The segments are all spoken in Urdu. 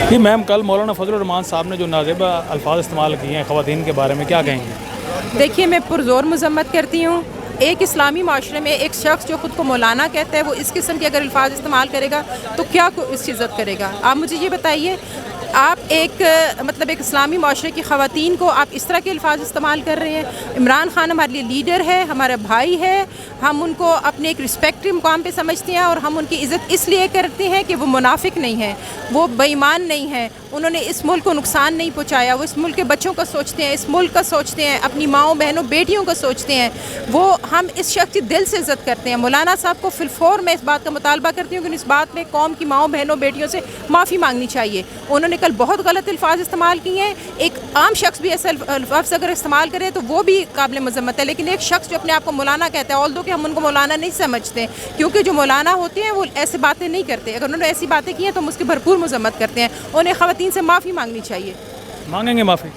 جی میم، کل مولانا فضل الرحمان صاحب نے جو ناغبہ الفاظ استعمال کیے ہیں خواتین کے بارے میں، کیا کہیں گے؟ دیکھیے، میں پرزور مذمت کرتی ہوں۔ ایک اسلامی معاشرے میں ایک شخص جو خود کو مولانا کہتا ہے، وہ اس قسم کے اگر الفاظ استعمال کرے گا تو کیا اس کی عزت کرے گا؟ آپ مجھے یہ بتائیے، آپ ایک اسلامی معاشرے کی خواتین کو آپ اس طرح کے الفاظ استعمال کر رہے ہیں۔ عمران خان ہمارے لیے لیڈر ہے، ہمارا بھائی ہے، ہم ان کو اپنے ایک رسپیکٹڈ مقام پہ سمجھتے ہیں، اور ہم ان کی عزت اس لیے کرتے ہیں کہ وہ منافق نہیں ہیں، وہ بے ایمان نہیں ہیں، انہوں نے اس ملک کو نقصان نہیں پہنچایا، وہ اس ملک کے بچوں کا سوچتے ہیں، اس ملک کا سوچتے ہیں، اپنی ماؤں بہنوں بیٹیوں کا سوچتے ہیں۔ وہ ہم اس شخص کی دل سے عزت کرتے ہیں۔ مولانا صاحب کو فی الفور میں اس بات کا مطالبہ کرتی ہوں کہ اس بات میں قوم کی ماؤں بہنوں بیٹیوں سے معافی مانگنی چاہیے۔ انہوں نے کل بہت غلط الفاظ استعمال کیے ہیں۔ ایک عام شخص بھی ایسے الفاظ اگر استعمال کرے تو وہ بھی قابل مذمت ہے، لیکن ایک شخص جو اپنے آپ کو مولانا کہتا ہے، although کہ ہم ان کو مولانا نہیں سمجھتے، کیونکہ جو مولانا ہوتے ہیں وہ ایسی باتیں نہیں کرتے۔ اگر انہوں نے ایسی باتیں کی ہیں تو ہم اس کی بھرپور مذمت کرتے ہیں۔ انہیں خواتین سے معافی مانگنی چاہیے۔ مانگیں گے معافی؟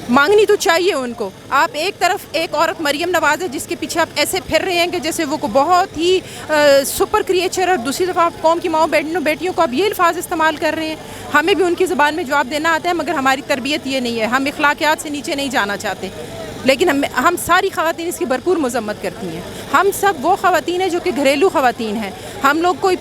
مانگنی تو چاہیے ان کو۔ آپ ایک طرف ایک عورت مریم نواز ہے جس کے پیچھے آپ ایسے پھر رہے ہیں کہ جیسے وہ کو بہت ہی سپر کریچر، اور دوسری طرف آپ قوم کی ماؤں بہنوں بیٹیوں کو آپ یہ الفاظ استعمال کر رہے ہیں۔ ہمیں بھی ان کی زبان میں جواب دینا آتا ہے، مگر ہماری تربیت یہ نہیں ہے، ہم اخلاقیات سے نیچے نہیں جانا چاہتے، لیکن ہم ساری خواتین اس کی بھرپور مذمت کرتی ہیں۔ ہم سب وہ خواتین ہیں جو کہ گھریلو خواتین ہیں۔ ہم لوگ کوئی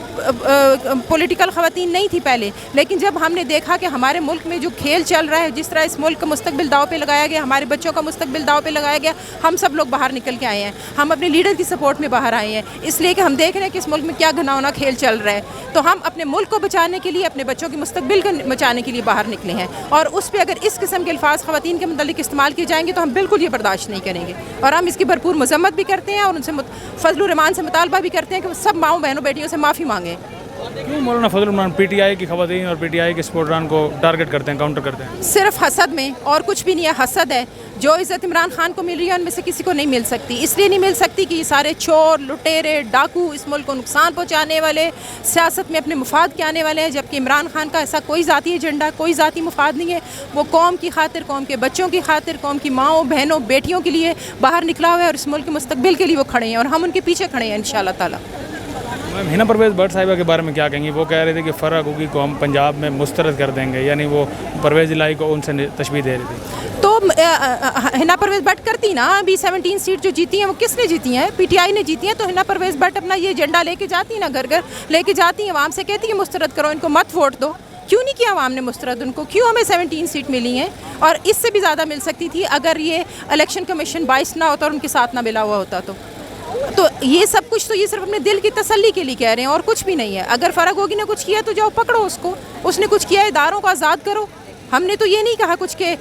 پولیٹیکل خواتین نہیں تھی پہلے، لیکن جب ہم نے دیکھا کہ ہمارے ملک میں جو کھیل چل رہا ہے، جس طرح اس ملک کا مستقبل داؤ پہ لگایا گیا، ہمارے بچوں کا مستقبل داؤ پہ لگایا گیا، ہم سب لوگ باہر نکل کے آئے ہیں۔ ہم اپنے لیڈر کی سپورٹ میں باہر آئے ہیں، اس لیے کہ ہم دیکھ رہے ہیں کہ اس ملک میں کیا گھناؤنا کھیل چل رہا ہے، تو ہم اپنے ملک کو بچانے کے لیے، اپنے بچوں کے مستقبل کو بچانے کے لیے باہر نکلے ہیں، اور اس پہ اگر اس قسم کے الفاظ خواتین کے متعلق استعمال کیے جائیں گے تو ہم بالکل یہ برداشت نہیں کریں گے، اور ہم اس کی بھرپور مذمت بھی کرتے ہیں، اور ان سے فضل الرحمان سے مطالبہ بھی کرتے ہیں کہ وہ سب ماؤں بہنوں بیٹیوں سے معافی مانگیں۔ کیوں مولانا فضل الرحمان پی ٹی آئی کی خواتین اور پی ٹی آئی کے سپورٹران کو ٹارگٹ کرتے ہیں، کاؤنٹر کرتے ہیں؟ صرف حسد میں، اور کچھ بھی نہیں ہے، حسد ہے۔ جو عزت عمران خان کو مل رہی ہے ان میں سے کسی کو نہیں مل سکتی، اس لیے نہیں مل سکتی کہ یہ سارے چور، لٹیرے، ڈاکو اس ملک کو نقصان پہنچانے والے، سیاست میں اپنے مفاد کے آنے والے ہیں، جبکہ عمران خان کا ایسا کوئی ذاتی ایجنڈا، کوئی ذاتی مفاد نہیں ہے۔ وہ قوم کی خاطر، قوم کے بچوں کی خاطر، قوم کی ماؤں بہنوں بیٹیوں کے لیے باہر نکلا ہوا ہے، اور اس ملک کے مستقبل کے لیے وہ کھڑے ہیں، اور ہم ان کے پیچھے کھڑے ہیں انشاءاللہ تعالیٰ۔ ہنا پرویز بٹ صاحبہ کے بارے میں کیا کہیں گے؟ وہ کہہ رہے تھے کہ فرق ہوگی کو ہم پنجاب میں مسترد کر دیں گے، یعنی وہ پرویز الہی کو ان سے تشبیہ دے رہی تھی۔ تو ہنا پرویز بٹ کرتی نا، ابھی 17 سیٹ جو جیتی ہیں وہ کس نے جیتی ہیں؟ پی ٹی آئی نے جیتی ہیں، تو ہنا پرویز بٹ اپنا یہ ایجنڈا لے کے جاتی نا، گھر گھر لے کے جاتی ہیں، عوام سے کہتی ہیں مسترد کرو، ان کو مت ووٹ دو۔ کیوں نہیں کیا عوام نے مسترد ان کو؟ کیوں ہمیں 17 سیٹ ملی ہیں؟ اور اس سے بھی زیادہ مل سکتی تھی اگر یہ الیکشن کمیشن 22 نہ ہوتا اور ان کے ساتھ نہ ملا ہوا ہوتا تو یہ سب کچھ تو یہ صرف اپنے دل کی تسلی کے لیے کہہ رہے ہیں، اور کچھ بھی نہیں ہے۔ اگر فرق ہوگی نے کچھ کیا تو جاؤ پکڑو اس کو، اس نے کچھ کیا، اداروں کو آزاد کرو۔ ہم نے تو یہ نہیں کہا کچھ کہ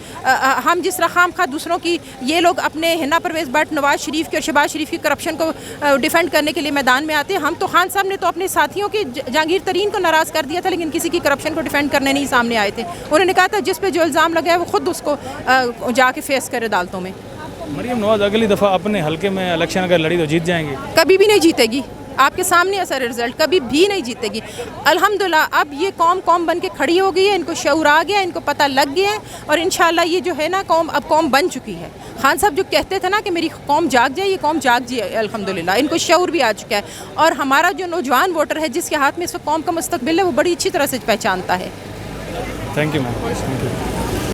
ہم جس طرح خام خواہ دوسروں کی، یہ لوگ اپنے ہنا پرویز بٹ، نواز شریف کی اور شہباز شریف کی کرپشن کو ڈیفینڈ کرنے کے لیے میدان میں آتے ہیں۔ ہم تو خان صاحب نے تو اپنے ساتھیوں کے جہانگیر ترین کو ناراض کر دیا تھا، لیکن کسی کی کرپشن کو ڈیفینڈ کرنے نہیں سامنے آئے تھے۔ انہوں نے کہا تھا جس پہ جو الزام لگا ہے وہ خود اس کو جا کے فیس کرے عدالتوں میں۔ مریم نواز اگلی دفعہ اپنے حلقے میں الیکشن اگر لڑی تو جیت جائیں گی؟ کبھی بھی نہیں جیتے گی، آپ کے سامنے ہے سر رزلٹ، کبھی بھی نہیں جیتے گی۔ الحمدللہ اب یہ قوم بن کے کھڑی ہو گئی ہے، ان کو شعور آ گیا، ان کو پتہ لگ گیا ہے، اور انشاءاللہ یہ جو ہے نا اب قوم بن چکی ہے۔ خان صاحب جو کہتے تھے نا کہ میری قوم جاگ جائے، یہ قوم جاگ جائے الحمدللہ، ان کو شعور بھی آ چکا ہے، اور ہمارا جو نوجوان ووٹر ہے جس کے ہاتھ میں اس وقت قوم کا مستقبل ہے، وہ بڑی اچھی طرح سے پہچانتا ہے۔ Thank you ma'am.